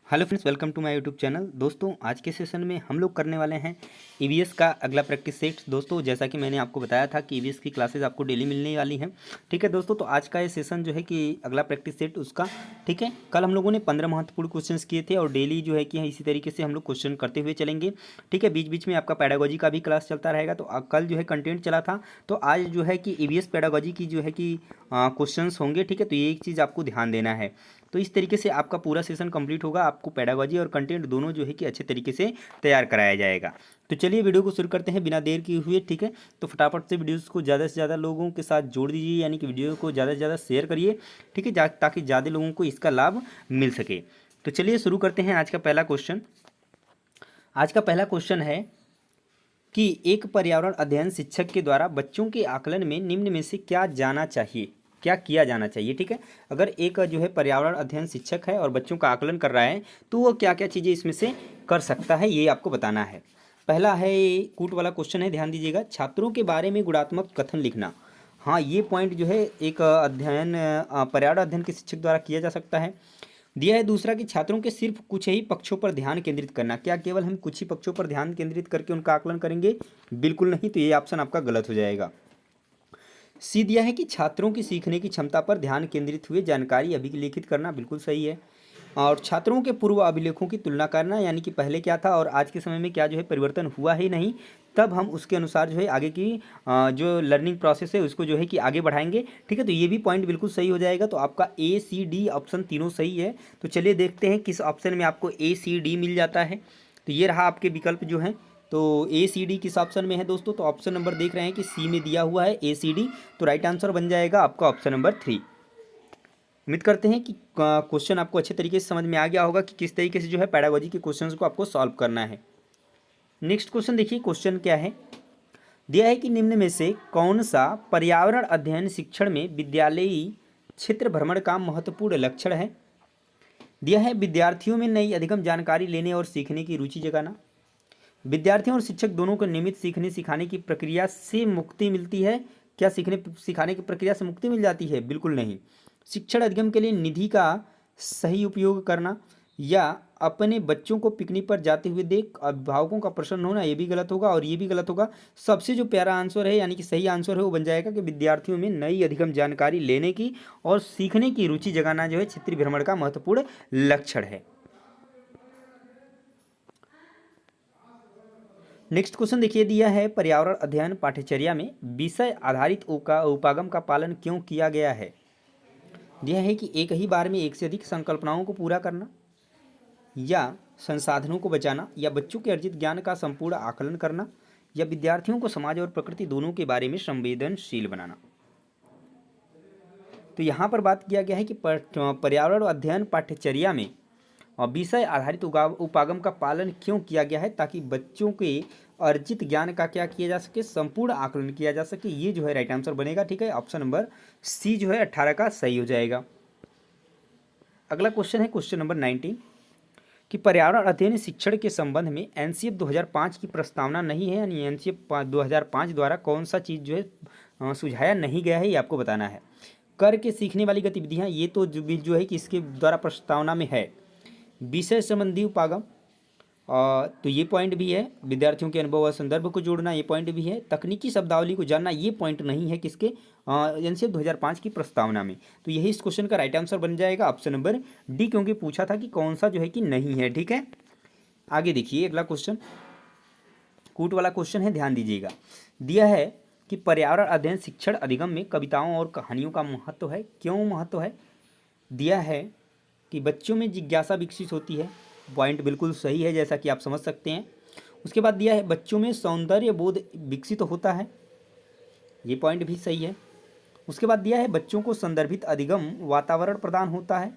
Hello friends, welcome to my YouTube channel. दोस्तों, आज के सेशन में हम लोग करने वाले हैं ईवीएस का अगला प्रैक्टिस सेट। दोस्तों, जैसा कि मैंने आपको बताया था कि ईवीएस की क्लासेस आपको डेली मिलने वाली हैं। ठीक है दोस्तों, तो आज का ये सेशन जो है कि अगला प्रैक्टिस सेट उसका, ठीक है। कल हम लोगों ने 15 महत्वपूर्ण क्वेश्चंस किए थे और डेली जो है कि इसी तरीके से हम लोग क्वेश्चन करते हुए चलेंगे। ठीक है, बीच बीच में आपका पेडागोजी का भी क्लास चलता रहेगा। तो कल जो है कंटेंट चला था, तो आज जो है कि ईवीएस पेडागोजी की जो है कि क्वेश्चंस होंगे। ठीक है, तो ये एक चीज़ आपको ध्यान देना है। तो इस तरीके से आपका पूरा सेशन कंप्लीट होगा। आपको पेडागोजी और कंटेंट दोनों जो है कि अच्छे तरीके से तैयार कराया जाएगा। तो चलिए वीडियो को शुरू करते हैं बिना देर किए हुए। ठीक है, तो फटाफट से वीडियोस को ज़्यादा से ज़्यादा लोगों के साथ जोड़ दीजिए, यानी कि वीडियो को ज़्यादा से ज़्यादा शेयर करिए। ठीक है, ताकि ज़्यादा लोगों को इसका लाभ मिल सके। तो चलिए शुरू करते हैं आज का पहला क्वेश्चन। आज का पहला क्वेश्चन है कि एक पर्यावरण अध्ययन शिक्षक के द्वारा बच्चों के आकलन में निम्न में से क्या जाना चाहिए, क्या किया जाना चाहिए। ठीक है, अगर एक जो है पर्यावरण अध्ययन शिक्षक है और बच्चों का आकलन कर रहा है तो वो क्या क्या चीज़ें इसमें से कर सकता है, ये आपको बताना है। पहला है, ये कूट वाला क्वेश्चन है, ध्यान दीजिएगा। छात्रों के बारे में गुणात्मक कथन लिखना। हाँ, ये पॉइंट जो है एक पर्यावरण अध्ययन के शिक्षक द्वारा किया जा सकता है। दिया है दूसरा कि छात्रों के सिर्फ कुछ ही पक्षों पर ध्यान केंद्रित करना। क्या केवल हम कुछ ही पक्षों पर ध्यान केंद्रित करके उनका आकलन करेंगे? बिल्कुल नहीं, तो ये ऑप्शन आपका गलत हो जाएगा। सी दिया है कि छात्रों की सीखने की क्षमता पर ध्यान केंद्रित हुए जानकारी अभिलेखित करना। बिल्कुल सही है। और छात्रों के पूर्व अभिलेखों की तुलना करना, यानी कि पहले क्या था और आज के समय में क्या जो है परिवर्तन हुआ ही नहीं, तब हम उसके अनुसार जो है आगे की जो लर्निंग प्रोसेस है उसको जो है कि आगे बढ़ाएंगे। ठीक है, तो ये भी पॉइंट बिल्कुल सही हो जाएगा। तो आपका ए सी डी ऑप्शन तीनों सही है। तो चलिए देखते हैं किस ऑप्शन में आपको ए सी डी मिल जाता है। तो ये रहा आपके विकल्प जो हैं। तो ए सी डी किस ऑप्शन में है दोस्तों? तो ऑप्शन नंबर देख रहे हैं कि सी में दिया हुआ है ए सी डी। तो राइट आंसर बन जाएगा आपका ऑप्शन नंबर 3। उम्मीद करते हैं कि क्वेश्चन आपको अच्छे तरीके से समझ में आ गया होगा कि किस तरीके से जो है पैडागोजी के क्वेश्चंस को आपको सॉल्व करना है। नेक्स्ट क्वेश्चन देखिए, क्वेश्चन क्या है। दिया है कि निम्न में से कौन सा पर्यावरण अध्ययन शिक्षण में विद्यालयी क्षेत्र भ्रमण का महत्वपूर्ण लक्षण है। दिया है विद्यार्थियों में नई अधिगम जानकारी लेने और सीखने की रुचि जगाना। विद्यार्थियों और शिक्षक दोनों को नियमित सीखने सिखाने की प्रक्रिया से मुक्ति मिलती है। क्या सीखने सिखाने की प्रक्रिया से मुक्ति मिल जाती है? बिल्कुल नहीं। शिक्षण अधिगम के लिए निधि का सही उपयोग करना, या अपने बच्चों को पिकनिक पर जाते हुए देख अभिभावकों का प्रसन्न होना, ये भी गलत होगा और ये भी गलत होगा। सबसे जो प्यारा आंसर है, यानी कि सही आंसर है, वो बन जाएगा कि विद्यार्थियों में नई अधिगम जानकारी लेने की और सीखने की रुचि जगाना जो है क्षेत्रीय भ्रमण का महत्वपूर्ण लक्षण है। नेक्स्ट क्वेश्चन देखिए, दिया है पर्यावरण अध्ययन पाठ्यचर्या में विषय आधारित उपागम का पालन क्यों किया गया है। दिया है कि एक ही बार में एक से अधिक संकल्पनाओं को पूरा करना, या संसाधनों को बचाना, या बच्चों के अर्जित ज्ञान का संपूर्ण आकलन करना, या विद्यार्थियों को समाज और प्रकृति दोनों के बारे में संवेदनशील बनाना। तो यहाँ पर बात किया गया है कि पर्यावरण अध्ययन पाठ्यचर्या में और विषय आधारित उपागम का पालन क्यों किया गया है, ताकि बच्चों के अर्जित ज्ञान का क्या किया जा सके, संपूर्ण आकलन किया जा सके। ये जो है राइट आंसर बनेगा। ठीक है, ऑप्शन नंबर सी जो है 18 का सही हो जाएगा। अगला क्वेश्चन है क्वेश्चन नंबर 19 कि पर्यावरण अध्ययन शिक्षण के संबंध में एनसीएफ 2005 की प्रस्तावना नहीं है, यानी एनसीएफ 2005 द्वारा कौन सा चीज़ जो है सुझाया नहीं गया है, ये आपको बताना है। करके सीखने वाली गतिविधियाँ, ये तो जो है कि इसके द्वारा प्रस्तावना में है। विषय संबंधी उपागम, तो ये पॉइंट भी है। विद्यार्थियों के अनुभव और संदर्भ को जोड़ना, ये पॉइंट भी है। तकनीकी शब्दावली को जानना, ये पॉइंट नहीं है किसके, एनसीएफ 2005 की प्रस्तावना में। तो यही इस क्वेश्चन का राइट आंसर बन जाएगा ऑप्शन नंबर डी, क्योंकि पूछा था कि कौन सा जो है कि नहीं है। ठीक है, आगे देखिए अगला क्वेश्चन, कूट वाला क्वेश्चन है, ध्यान दीजिएगा। दिया है कि पर्यावरण अध्ययन शिक्षण अधिगम में कविताओं और कहानियों का महत्व है। क्यों महत्व है? दिया है कि बच्चों में जिज्ञासा विकसित होती है। पॉइंट बिल्कुल सही है, जैसा कि आप समझ सकते हैं। उसके बाद दिया है बच्चों में सौंदर्य बोध विकसित होता है। ये पॉइंट भी सही है। उसके बाद दिया है बच्चों को संदर्भित अधिगम वातावरण प्रदान होता है।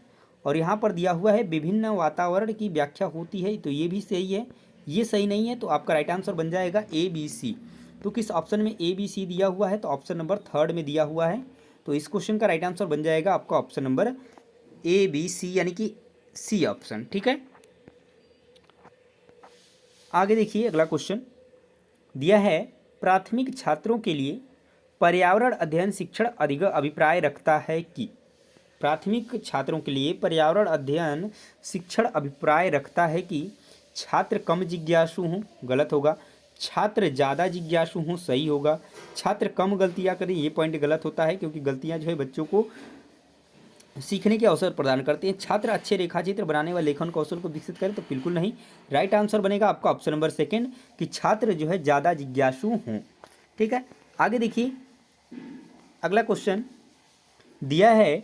और यहाँ पर दिया हुआ है विभिन्न वातावरण की व्याख्या होती है, तो ये भी सही है। ये सही नहीं है, तो आपका राइट आंसर बन जाएगा ए बी सी। तो किस ऑप्शन में ए बी सी दिया हुआ है? तो ऑप्शन नंबर 3 में दिया हुआ है। तो इस क्वेश्चन का राइट आंसर बन जाएगा आपका option number A B C, यानी कि सी ऑप्शन। ठीक है, आगे देखिए अगला क्वेश्चन दिया है प्राथमिक छात्रों के लिए पर्यावरण अध्ययन शिक्षण अधिक अभिप्राय रखता है कि। प्राथमिक छात्रों के लिए पर्यावरण अध्ययन शिक्षण अभिप्राय रखता है कि छात्र कम जिज्ञासु हों, गलत होगा। छात्र ज़्यादा जिज्ञासु हों, सही होगा। छात्र कम गलतियां करें, ये पॉइंट गलत होता है क्योंकि गलतियां जो है बच्चों को सीखने के अवसर प्रदान करते हैं। छात्र अच्छे रेखाचित्र बनाने व लेखन कौशल को विकसित करें, तो बिल्कुल नहीं। राइट आंसर बनेगा आपका ऑप्शन नंबर सेकंड कि छात्र जो है ज़्यादा जिज्ञासु हों। ठीक है, आगे देखिए अगला क्वेश्चन दिया है,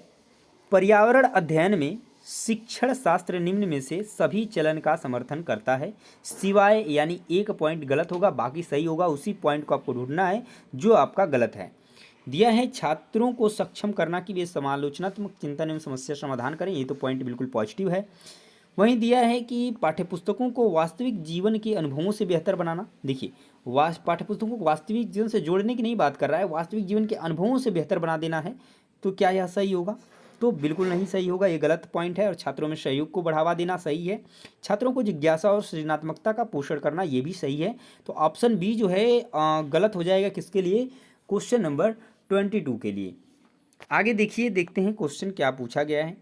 पर्यावरण अध्ययन में शिक्षण शास्त्र निम्न में से सभी चलन का समर्थन करता है, सिवाय, यानी एक पॉइंट गलत होगा, बाकी सही होगा। उसी पॉइंट को आपको ढूंढना है जो आपका गलत है। दिया है छात्रों को सक्षम करना कि वे समालोचनात्मक चिंतन एवं समस्या समाधान करें, ये तो पॉइंट बिल्कुल पॉजिटिव है। वहीं दिया है कि पाठ्यपुस्तकों को वास्तविक जीवन के अनुभवों से बेहतर बनाना। देखिए, पाठ्यपुस्तकों को वास्तविक जीवन से जोड़ने की नहीं बात कर रहा है, वास्तविक जीवन के अनुभवों से बेहतर बना देना है। तो क्या यह सही होगा? तो बिल्कुल नहीं सही होगा, ये गलत पॉइंट है। और छात्रों में सहयोग को बढ़ावा देना सही है। छात्रों को जिज्ञासा और सृजनात्मकता का पोषण करना, ये भी सही है। तो ऑप्शन बी जो है गलत हो जाएगा, किसके लिए? क्वेश्चन नंबर 22 के लिए। आगे देखिए, देखते हैं क्वेश्चन क्या पूछा गया है।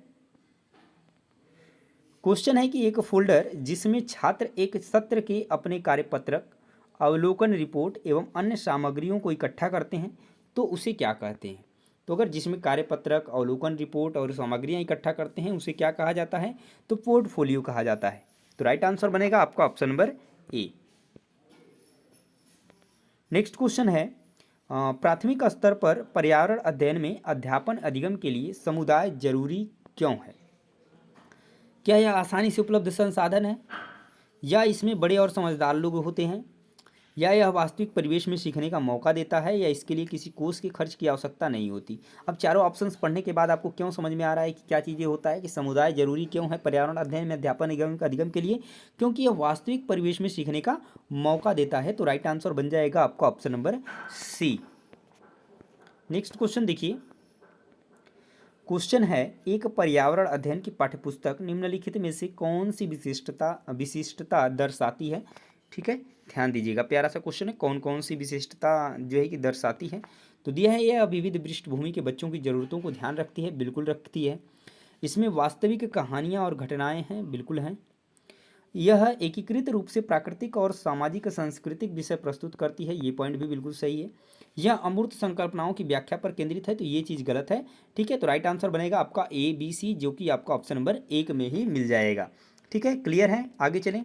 क्वेश्चन है कि एक फोल्डर जिसमें छात्र एक सत्र के अपने कार्यपत्रक, अवलोकन रिपोर्ट एवं अन्य सामग्रियों को इकट्ठा करते हैं, तो उसे क्या कहते हैं? तो अगर जिसमें कार्यपत्रक, अवलोकन रिपोर्ट और सामग्रियां इकट्ठा करते हैं, उसे क्या कहा जाता है? तो पोर्टफोलियो कहा जाता है। तो राइट आंसर बनेगा आपका ऑप्शन नंबर ए। नेक्स्ट क्वेश्चन है, प्राथमिक स्तर पर पर्यावरण अध्ययन में अध्यापन अधिगम के लिए समुदाय जरूरी क्यों है? क्या यह आसानी से उपलब्ध संसाधन है, या इसमें बड़े और समझदार लोग होते हैं, या यह वास्तविक परिवेश में सीखने का मौका देता है, या इसके लिए किसी कोर्स के खर्च की आवश्यकता नहीं होती? अब चारों ऑप्शंस पढ़ने के बाद आपको क्यों समझ में आ रहा है कि क्या चीज़ें होता है कि समुदाय जरूरी क्यों है पर्यावरण अध्ययन में अध्यापन अधिगम के लिए? क्योंकि यह वास्तविक परिवेश में सीखने का मौका देता है। तो राइट आंसर बन जाएगा आपका option number C. Next question देखिए, क्वेश्चन है, एक पर्यावरण अध्ययन की पाठ्यपुस्तक निम्नलिखित में से कौन सी विशिष्टता दर्शाती है? ठीक है, ध्यान दीजिएगा, प्यारा सा क्वेश्चन है, कौन कौन सी विशिष्टता जो है कि दर्शाती है? तो दिया है, यह विविध पृष्ठभूमि के बच्चों की ज़रूरतों को ध्यान रखती है, बिल्कुल रखती है। इसमें वास्तविक कहानियाँ और घटनाएँ हैं, बिल्कुल हैं। यह एकीकृत रूप से प्राकृतिक और सामाजिक सांस्कृतिक विषय प्रस्तुत करती है, ये पॉइंट भी बिल्कुल सही है। यह अमूर्त संकल्पनाओं की व्याख्या पर केंद्रित है, तो ये चीज़ गलत है। ठीक है, तो राइट आंसर बनेगा आपका ए बी सी, जो कि आपका ऑप्शन नंबर 1 में ही मिल जाएगा। ठीक है, क्लियर है? आगे चलें,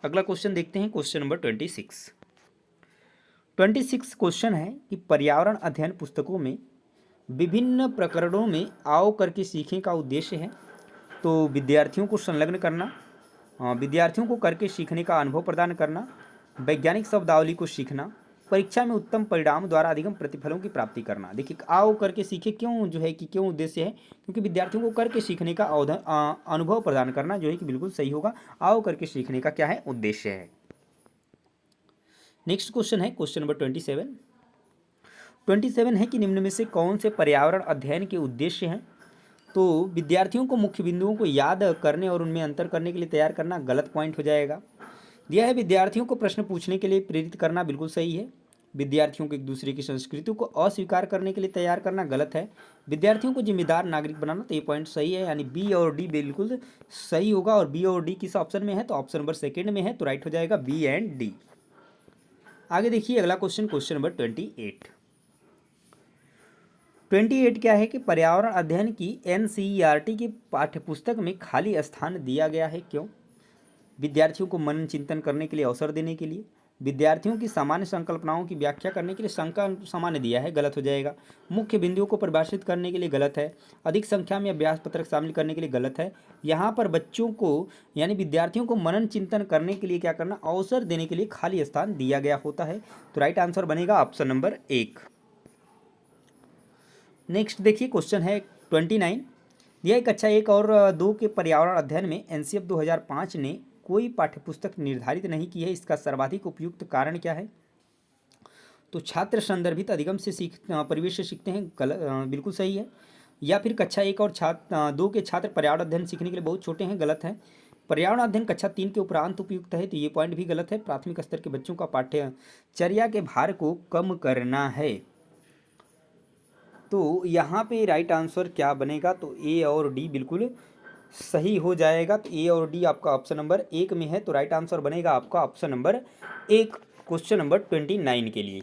अगला क्वेश्चन देखते हैं, क्वेश्चन नंबर 26। 26 क्वेश्चन है कि पर्यावरण अध्ययन पुस्तकों में विभिन्न प्रकरणों में आओ करके सीखें का उद्देश्य है। तो विद्यार्थियों को संलग्न करना, विद्यार्थियों को करके सीखने का अनुभव प्रदान करना, वैज्ञानिक शब्दावली को सीखना, परीक्षा में उत्तम परिणाम द्वारा अधिगम प्रतिफलों की प्राप्ति करना। देखिए, आओ करके सीखे क्यों जो है कि क्यों उद्देश्य है? क्योंकि विद्यार्थियों को करके सीखने का अनुभव प्रदान करना जो है कि बिल्कुल सही होगा। आओ करके सीखने का क्या है? उद्देश्य है। नेक्स्ट क्वेश्चन है क्वेश्चन नंबर 27 है कि निम्न में से कौन से पर्यावरण अध्ययन के उद्देश्य हैं? तो विद्यार्थियों को मुख्य बिंदुओं को याद करने और उनमें अंतर करने के लिए तैयार करना, गलत पॉइंट हो जाएगा। दिया है, विद्यार्थियों को प्रश्न पूछने के लिए प्रेरित करना, बिल्कुल सही है। विद्यार्थियों को एक दूसरे की संस्कृति को अस्वीकार करने के लिए तैयार करना, गलत है। विद्यार्थियों को जिम्मेदार नागरिक बनाना, तो ये पॉइंट सही है, यानी बी और डी बिल्कुल सही होगा। और बी और डी किस ऑप्शन में है? तो ऑप्शन नंबर सेकेंड में है, तो राइट हो जाएगा बी एंड डी। आगे देखिए अगला क्वेश्चन, क्वेश्चन नंबर 28 क्या है कि पर्यावरण अध्ययन की एनसीईआरटी की पाठ्यपुस्तक में खाली स्थान दिया गया है, क्यों? विद्यार्थियों को मनन चिंतन करने के लिए अवसर देने के लिए, विद्यार्थियों की सामान्य संकल्पनाओं की व्याख्या करने के लिए, संकल्प सामान्य दिया है, गलत हो जाएगा। मुख्य बिंदुओं को परिभाषित करने के लिए, गलत है। अधिक संख्या में अभ्यास पत्रक शामिल करने के लिए, गलत है। यहाँ पर बच्चों को यानी विद्यार्थियों को मनन चिंतन करने के लिए क्या करना? अवसर देने के लिए खाली स्थान दिया गया होता है। तो राइट आंसर बनेगा ऑप्शन नंबर 1। नेक्स्ट देखिए क्वेश्चन है 29। यह कक्षा 1 और 2 के पर्यावरण अध्ययन में एनसीएफ 2005 ने कोई पाठ्यपुस्तक निर्धारित नहीं की है, इसका सर्वाधिक उपयुक्त कारण क्या है? तो छात्र संदर्भित अधिगम से परिवेश से सीखते हैं, बिल्कुल सही है। या फिर कक्षा 1 और 2 के छात्र पर्यावरण अध्ययन सीखने के लिए बहुत छोटे हैं, गलत है। पर्यावरण अध्ययन कक्षा 3 के उपरांत उपयुक्त है, तो ये पॉइंट भी गलत है। प्राथमिक स्तर के बच्चों का पाठ्यचर्या के भार को कम करना है, तो यहाँ पे राइट आंसर क्या बनेगा, तो ए और डी बिल्कुल सही हो जाएगा। तो ए और डी आपका ऑप्शन नंबर 1 में है, तो राइट आंसर बनेगा आपका ऑप्शन नंबर 1 क्वेश्चन नंबर 29 के लिए।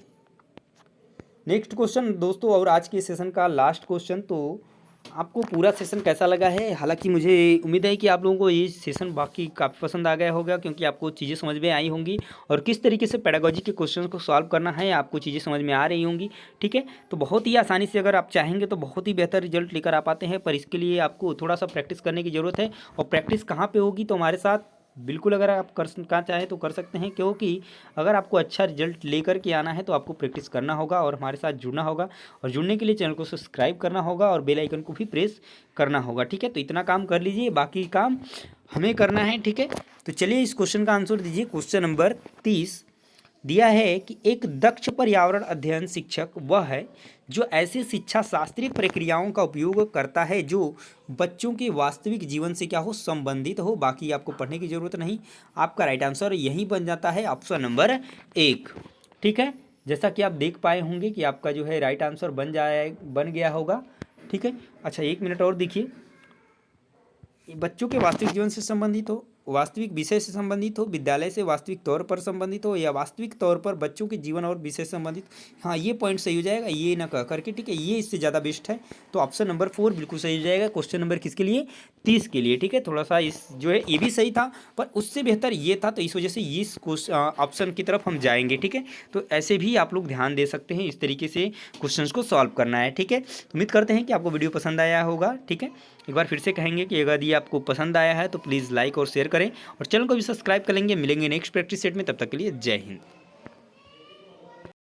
नेक्स्ट क्वेश्चन दोस्तों, और आज के सेशन का लास्ट क्वेश्चन। तो आपको पूरा सेशन कैसा लगा है, हालांकि मुझे उम्मीद है कि आप लोगों को ये सेशन बाकी काफ़ी पसंद आ गया होगा, क्योंकि आपको चीज़ें समझ में आई होंगी और किस तरीके से पेडागोजी के क्वेश्चन को सॉल्व करना है आपको चीज़ें समझ में आ रही होंगी। ठीक है, तो बहुत ही आसानी से अगर आप चाहेंगे तो बहुत ही बेहतर रिजल्ट लेकर आ पाते हैं, पर इसके लिए आपको थोड़ा सा प्रैक्टिस करने की ज़रूरत है। और प्रैक्टिस कहाँ पर होगी, तो हमारे साथ बिल्कुल अगर आप करना चाहें तो कर सकते हैं, क्योंकि अगर आपको अच्छा रिजल्ट लेकर के आना है तो आपको प्रैक्टिस करना होगा और हमारे साथ जुड़ना होगा। और जुड़ने के लिए चैनल को सब्सक्राइब करना होगा और बेल आइकन को भी प्रेस करना होगा। ठीक है, तो इतना काम कर लीजिए, बाकी काम हमें करना है। ठीक है, तो चलिए इस क्वेश्चन का आंसर दीजिए। क्वेश्चन नंबर 30 दिया है कि एक दक्ष पर्यावरण अध्ययन शिक्षक वह है जो ऐसे शिक्षा शास्त्रीय प्रक्रियाओं का उपयोग करता है जो बच्चों के वास्तविक जीवन से क्या हो, संबंधित हो। बाकी आपको पढ़ने की जरूरत नहीं, आपका राइट आंसर यही बन जाता है ऑप्शन नंबर 1। ठीक है, जैसा कि आप देख पाए होंगे कि आपका जो है राइट आंसर बन गया होगा। ठीक है, अच्छा 1 मिनट और देखिए, बच्चों के वास्तविक जीवन से संबंधित हो, वास्तविक विषय से संबंधित हो, विद्यालय से वास्तविक तौर पर संबंधित हो, या वास्तविक तौर पर बच्चों के जीवन और विषय से संबंधित। हाँ, ये पॉइंट सही हो जाएगा, ये ना कह करके। ठीक है, ये इससे ज़्यादा बेस्ट है, तो ऑप्शन नंबर 4 बिल्कुल सही हो जाएगा। क्वेश्चन नंबर किसके लिए, 30 के लिए। ठीक है, थोड़ा सा इस जो है ये भी सही था, पर उससे बेहतर ये था, तो इस वजह से इस ऑप्शन की तरफ हम जाएंगे। ठीक है, तो ऐसे भी आप लोग ध्यान दे सकते हैं, इस तरीके से क्वेश्चन को सॉल्व करना है। ठीक है, तो उम्मीद करते हैं कि आपको वीडियो पसंद आया होगा। ठीक है, एक बार फिर से कहेंगे कि अगर ये आपको पसंद आया है तो प्लीज़ लाइक और शेयर करें और चैनल को भी सब्सक्राइब कर लेंगे। मिलेंगे नेक्स्ट प्रैक्टिस सेट में, तब तक के लिए जय हिंद।